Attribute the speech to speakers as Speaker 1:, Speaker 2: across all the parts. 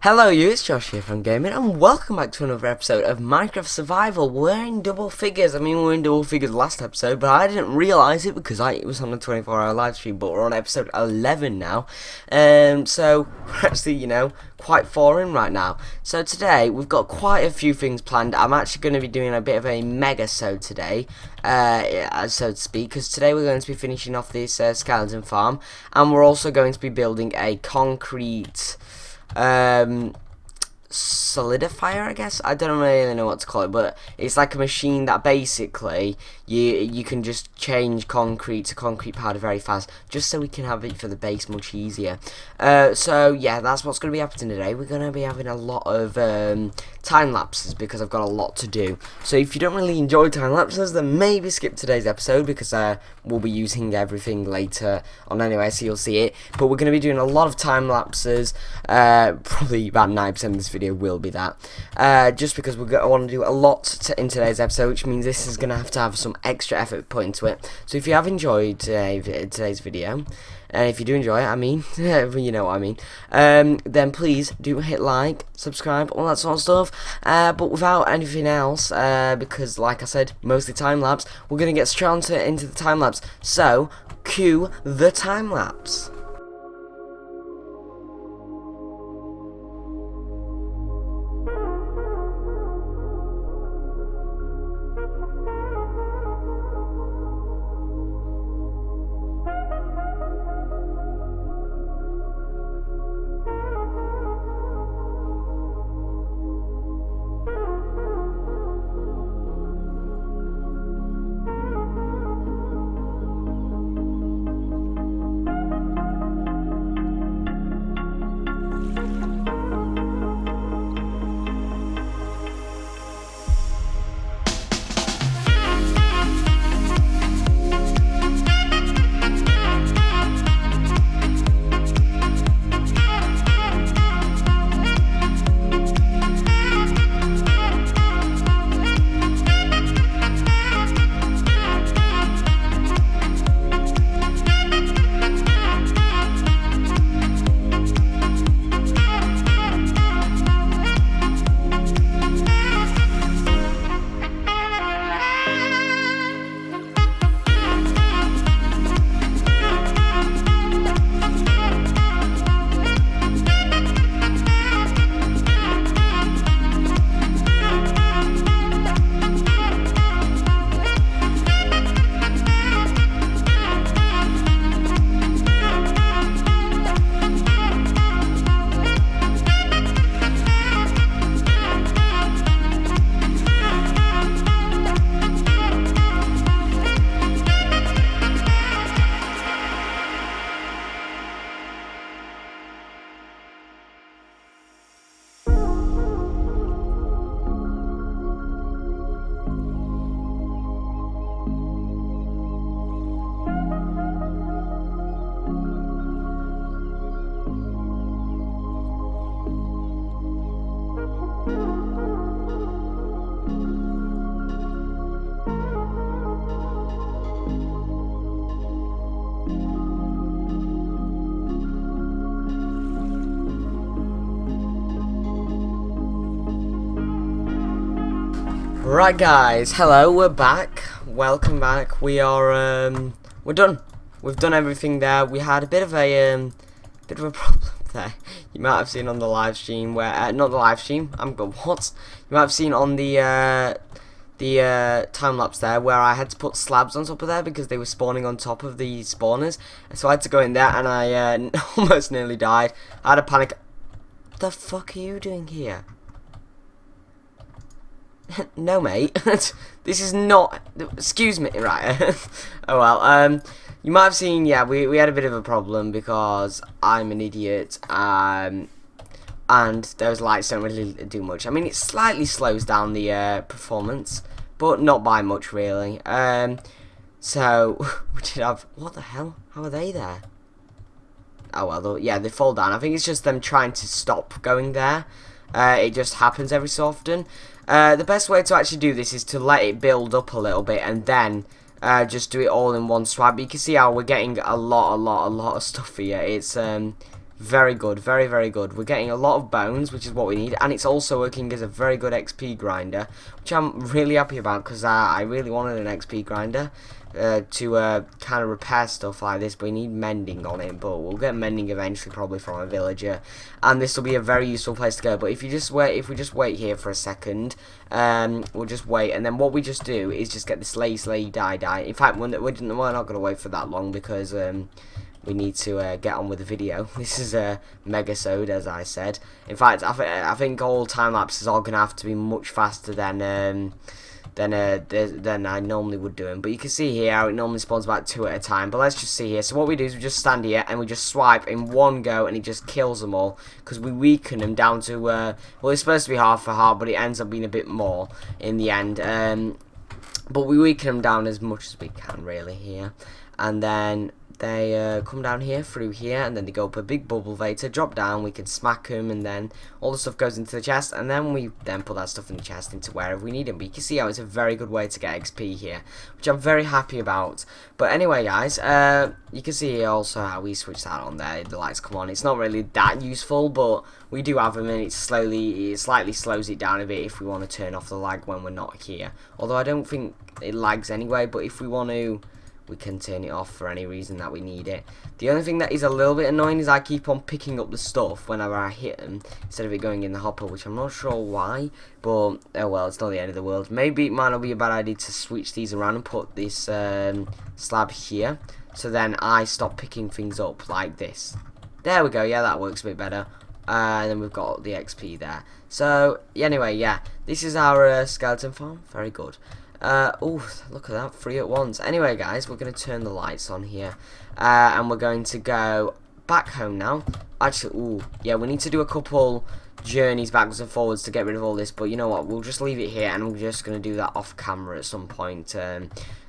Speaker 1: Hello you, it's Josh here from Gaming, and welcome back to another episode of Minecraft Survival. We're in double figures. I mean, we were in double figures last episode, but I didn't realise it because it was on a 24-hour live stream, but we're on episode 11 now. So, we're actually, quite far in right now. So today, we've got quite a few things planned. I'm actually going to be doing a bit of a mega-sode today, so to speak, because today we're going to be finishing off this skeleton farm, and we're also going to be building a concrete solidifier, I guess. I don't really know what to call it, but it's like a machine that basically you can just change concrete to concrete powder very fast, just so we can have it for the base much easier. So yeah, that's what's going to be happening today. We're going to be having a lot of time lapses because I've got a lot to do. So if you don't really enjoy time lapses, then maybe skip today's episode because we'll be using everything later on anyway, so you'll see it. But we're going to be doing a lot of time lapses. Probably about 9% of this video will be that, just because I want to do a lot in today's episode, which means this is going to have some extra effort put into it. So if you have enjoyed today's video, and if you do enjoy it, I mean, you know what I mean, then please do hit like, subscribe, all that sort of stuff. But without anything else, because like I said, mostly time lapse, we're going to get straight into the time lapse. So cue the time lapse. Right guys, hello, we're back. Welcome back. We're done. We've done everything there. We had a bit of a problem there. You might have seen on the live stream where not the live stream. What? You might have seen on the time lapse there where I had to put slabs on top of there because they were spawning on top of the spawners. So I had to go in there and I almost nearly died. I had a panic. What the fuck are you doing here? No, mate. This is not. Excuse me, right? Oh well. You might have seen. Yeah, we had a bit of a problem because I'm an idiot. And those lights don't really do much. I mean, it slightly slows down the performance, but not by much, really. So we did have. What the hell? How are they there? Oh well. Yeah, they fall down. I think it's just them trying to stop going there. It just happens every so often. The best way to actually do this is to let it build up a little bit and then just do it all in one swipe. But you can see how we're getting a lot of stuff here. It's Very good, very good. We're getting a lot of bones, which is what we need, and it's also working as a very good XP grinder, which I'm really happy about, because I really wanted an XP grinder to kind of repair stuff like this, but we need mending on it, but we'll get mending eventually, probably from a villager, and this will be a very useful place to go. But if we just wait here for a second, we'll just wait, and then what we just do is just get the slay die. In fact, we're not going to wait for that long, because we need to get on with the video. This is a megasode, as I said. In fact, I think all time lapses are gonna have to be much faster than I normally would do them. But you can see here how it normally spawns about 2 at a time. But let's just see here. So what we do is we just stand here and we just swipe in one go, and it just kills them all, because we weaken them down to well, it's supposed to be half for half, but it ends up being a bit more in the end. But we weaken them down as much as we can, really, here, and then they come down here, through here, and then they go up a big bubble vator, drop down, we can smack them, and then all the stuff goes into the chest, and then we then put that stuff in the chest into wherever we need them. But you can see how it's a very good way to get XP here, which I'm very happy about. But anyway, guys, you can see here also how we switch that on there, the lights come on. It's not really that useful, but we do have them, and it slightly slows it down a bit if we want to turn off the lag when we're not here. Although I don't think it lags anyway, but if we want to, we can turn it off for any reason that we need it. The only thing that is a little bit annoying is I keep on picking up the stuff whenever I hit them, instead of it going in the hopper, which I'm not sure why, but oh well, it's not the end of the world. Maybe it might not be a bad idea to switch these around and put this slab here, so then I stop picking things up like this. There we go, yeah, that works a bit better. And then we've got the XP there. So anyway, yeah, this is our skeleton farm. Very good. Oh, look at that, 3 at once. Anyway, guys, we're going to turn the lights on here, and we're going to go back home now. Actually, ooh, yeah, we need to do a couple journeys backwards and forwards to get rid of all this, but you know what, we'll just leave it here, and we're just going to do that off camera at some point,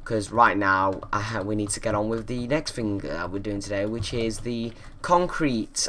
Speaker 1: because right now we need to get on with the next thing that we're doing today, which is the concrete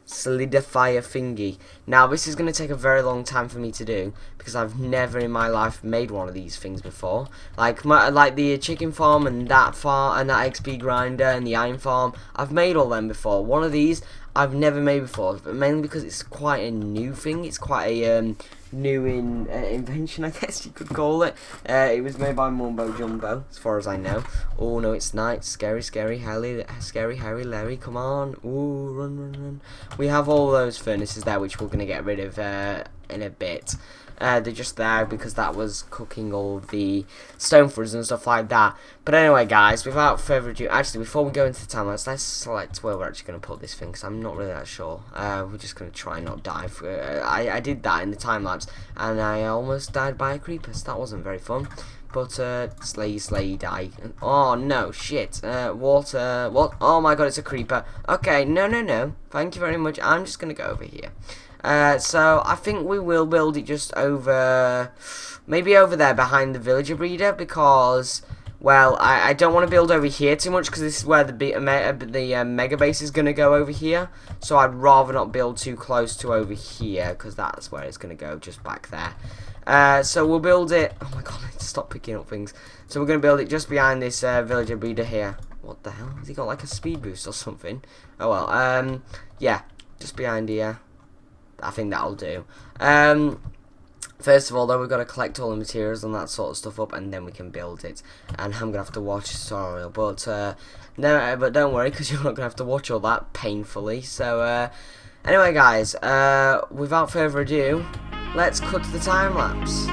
Speaker 1: solidifier thingy. Now this is going to take a very long time for me to do, because I've never in my life made one of these things before. Like the chicken farm and that farm and that XP grinder and the iron farm, I've made all them before. One of these I've never made before, but mainly because it's quite a new thing. It's quite a new invention, I guess you could call it. It was made by Mumbo Jumbo, as far as I know. Oh no, it's night. Scary Harry Larry, come on. Ooh, run. We have all those furnaces there, which we're going to get rid of in a bit. They're just there because that was cooking all the stone for us and stuff like that. But anyway, guys, without further ado, actually, before we go into the time lapse, let's select where we're actually going to put this thing, because I'm not really that sure. We're just going to try and not die. I did that in the time lapse, and I almost died by a creeper, so that wasn't very fun. But slay die. Oh no, shit. Water. What? Oh my god, it's a creeper. Okay, no. Thank you very much. I'm just going to go over here. So I think we will build it just over, maybe over there behind the villager breeder, because, well, I don't want to build over here too much, because this is where the mega base is going to go over here. So I'd rather not build too close to over here, because that's where it's going to go, just back there. So we'll build it. Oh my god, I need to stop picking up things. So we're going to build it just behind this villager breeder here. What the hell? Has he got like a speed boost or something? Oh well. Yeah, just behind here. I think that'll do. First of all, though, we've got to collect all the materials and that sort of stuff up, and then we can build it. And I'm gonna have to watch a tutorial, but no, but don't worry, because you're not gonna have to watch all that painfully. So anyway, guys, without further ado, let's cut to the time lapse.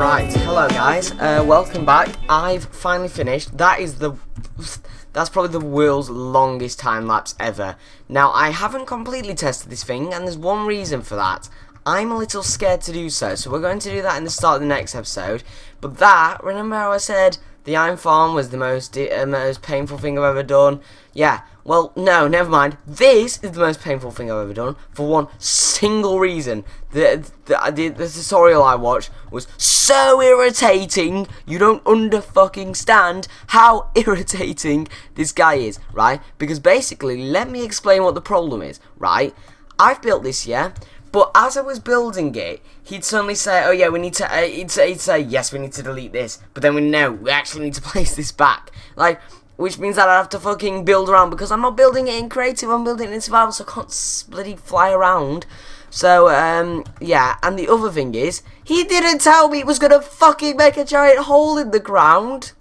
Speaker 1: Right, hello guys, welcome back. I've finally finished. That's probably the world's longest time lapse ever. Now, I haven't completely tested this thing, and there's one reason for that. I'm a little scared to do so we're going to do that in the start of the next episode. But remember how I said the iron farm was the most painful thing I've ever done? Yeah, well, no, never mind. This is the most painful thing I've ever done for one single reason. The tutorial I watched was so irritating. You don't under-fucking-stand how irritating this guy is, right? Because basically, let me explain what the problem is, right? I've built this, yeah? But as I was building it, he'd suddenly say, oh yeah, we need to, he'd say, yes, we need to delete this. But then we actually need to place this back. Like, which means that I have to fucking build around, because I'm not building it in creative, I'm building it in survival, so I can't bloody fly around. So, yeah, and the other thing is, he didn't tell me it was gonna fucking make a giant hole in the ground.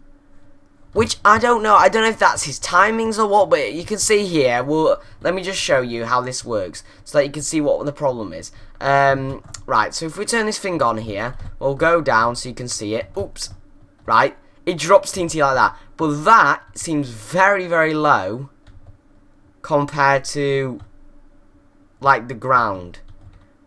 Speaker 1: Which, I don't know if that's his timings or what, but you can see here, well, let me just show you how this works, so that you can see what the problem is. Right, so if we turn this thing on here, we'll go down so you can see it. Oops. Right, it drops TNT like that. But that seems very, very low compared to, like, the ground.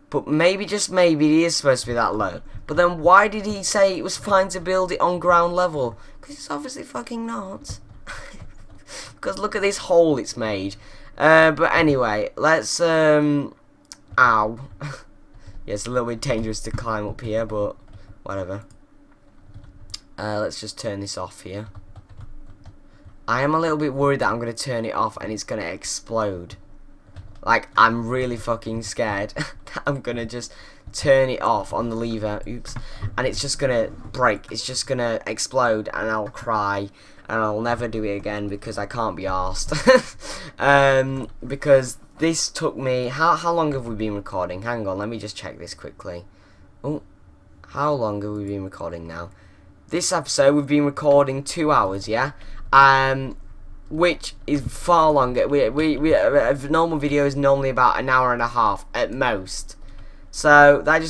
Speaker 1: But maybe, just maybe, it is supposed to be that low. But then why did he say it was fine to build it on ground level? Because it's obviously fucking not. Because look at this hole it's made. But anyway, let's, ow. Yeah, it's a little bit dangerous to climb up here, but whatever. Let's just turn this off here. I am a little bit worried that I'm going to turn it off and it's going to explode. Like, I'm really fucking scared that I'm going to just turn it off on the lever, oops, and it's just going to break, it's just going to explode, and I'll cry, and I'll never do it again because I can't be arsed. Because this took me, how long have we been recording? Hang on, let me just check this quickly. Oh, how long have we been recording now? This episode we've been recording 2 hours, yeah? Which is far longer. A normal video is normally about an hour and a half at most. So that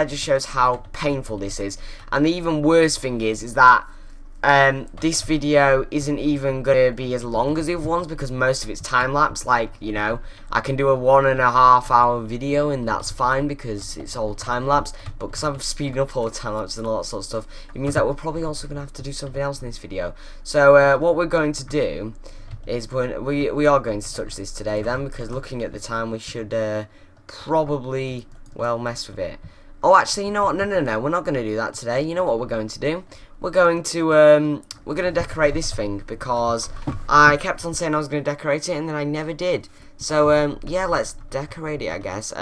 Speaker 1: just shows how painful this is. And the even worse thing is that this video isn't even going to be as long as the other ones, because most of it's time lapse. Like, you know, I can do a 1.5 hour video and that's fine because it's all time lapse. But because I'm speeding up all the time lapse and all that sort of stuff, it means that we're probably also going to have to do something else in this video. So what we're going to do is we are going to touch this today then, because looking at the time we should probably, well, mess with it. Oh, actually, you know what? No, we're not going to do that today. You know what we're going to do? We're going to decorate this thing, because I kept on saying I was going to decorate it and then I never did. So yeah, let's decorate it, I guess.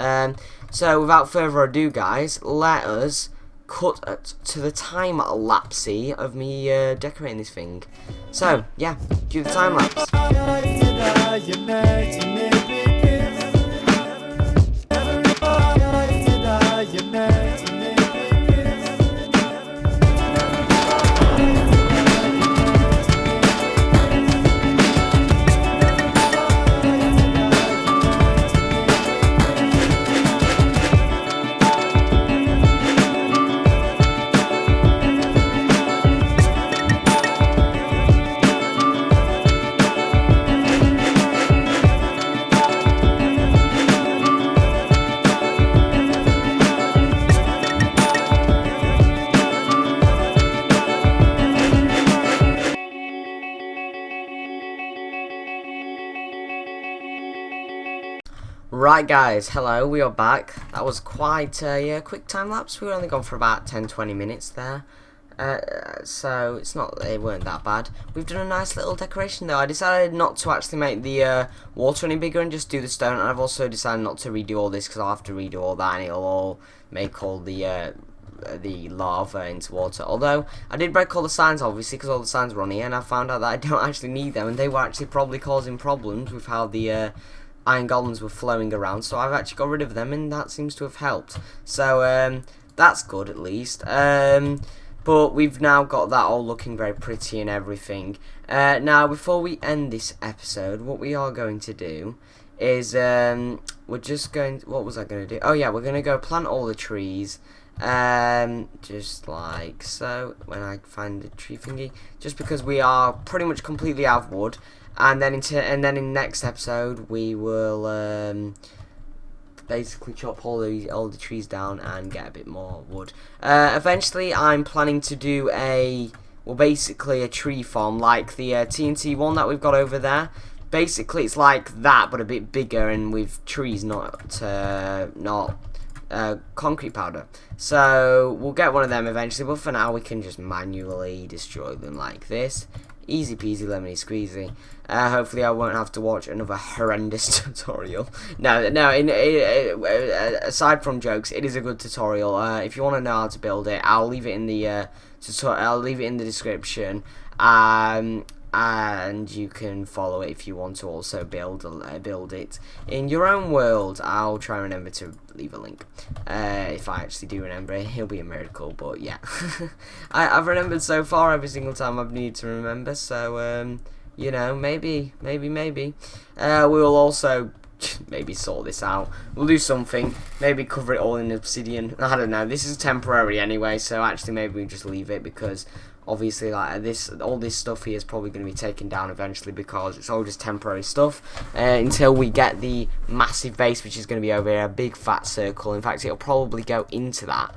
Speaker 1: So without further ado, guys, let us cut to the time lapse of me decorating this thing. So yeah, do the time lapse. Right guys, hello, we are back. That was quite a quick time lapse. We were only gone for about 10-20 minutes there. So it weren't that bad. We've done a nice little decoration though. I decided not to actually make the water any bigger and just do the stone, and I've also decided not to redo all this because I'll have to redo all that and it'll all make all the lava into water. Although I did break all the signs obviously because all the signs were on here, and I found out that I don't actually need them, and they were actually probably causing problems with how the iron golems were flowing around, so I've actually got rid of them, and that seems to have helped. So that's good at least. But we've now got that all looking very pretty and everything. Now, before we end this episode, what we are going to do is we're just going. What was I going to do? Oh yeah, we're going to go plant all the trees. just like so, when I find the tree thingy, just because we are pretty much completely out of wood, and then in next episode we will basically chop all the trees down and get a bit more wood. Eventually I'm planning to do basically a tree farm like the TNT one that we've got over there. Basically it's like that but a bit bigger and with trees, not concrete powder. So we'll get one of them eventually, but for now we can just manually destroy them like this. Easy peasy lemony squeezy. Hopefully I won't have to watch another horrendous tutorial. No. Aside from jokes, it is a good tutorial. If you want to know how to build it, I'll leave it in the description. And you can follow it if you want to also build it in your own world. I'll try and remember to leave a link. If I actually do remember, it'll be a miracle. But yeah, I've remembered so far every single time I've needed to remember. So you know, maybe we will also maybe sort this out. We'll do something. Maybe cover it all in obsidian. I don't know. This is temporary anyway, so actually maybe we just leave it because obviously like all this stuff here is probably going to be taken down eventually because it's all just temporary stuff until we get the massive base, which is going to be over here, a big fat circle. In fact, it'll probably go into that.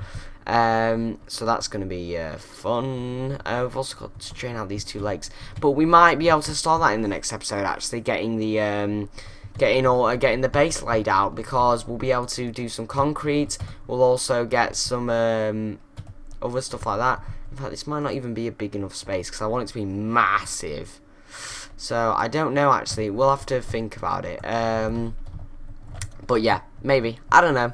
Speaker 1: So that's going to be fun. We've also got to train out these 2 legs, but we might be able to start that in the next episode. Actually, getting the base laid out, because we'll be able to do some concrete. We'll also get some other stuff like that. In fact, this might not even be a big enough space because I want it to be massive. So I don't know actually. We'll have to think about it. But yeah, maybe. I don't know.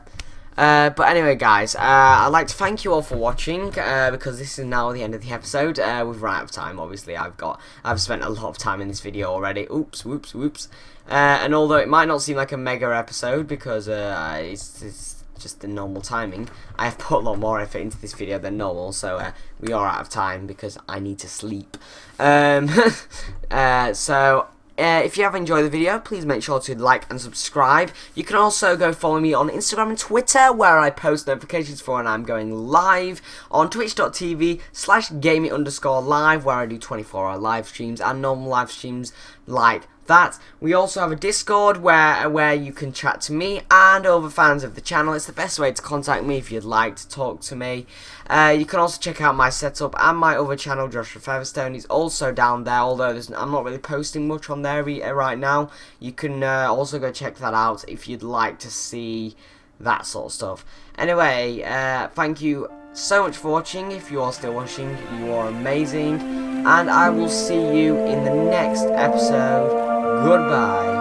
Speaker 1: But anyway, guys, I'd like to thank you all for watching, because this is now the end of the episode. We've run out of time, obviously. I've spent a lot of time in this video already. Oops, whoops, whoops. And although it might not seem like a mega episode, because it's just the normal timing, I have put a lot more effort into this video than normal, so we are out of time because I need to sleep. If you have enjoyed the video, please make sure to like and subscribe. You can also go follow me on Instagram and Twitter, where I post notifications for when I'm going live, on twitch.tv/gaming_live, where I do 24-hour live streams and normal live streams like that. We also have a Discord where you can chat to me and other fans of the channel. It's the best way to contact me if you'd like to talk to me. You can also check out my setup and my other channel, Joshua Featherstone, is also down there, although I'm not really posting much on there right now. You can also go check that out if you'd like to see that sort of stuff. Anyway, thank you so much for watching. If you are still watching, you are amazing, and I will see you in the next episode. Goodbye.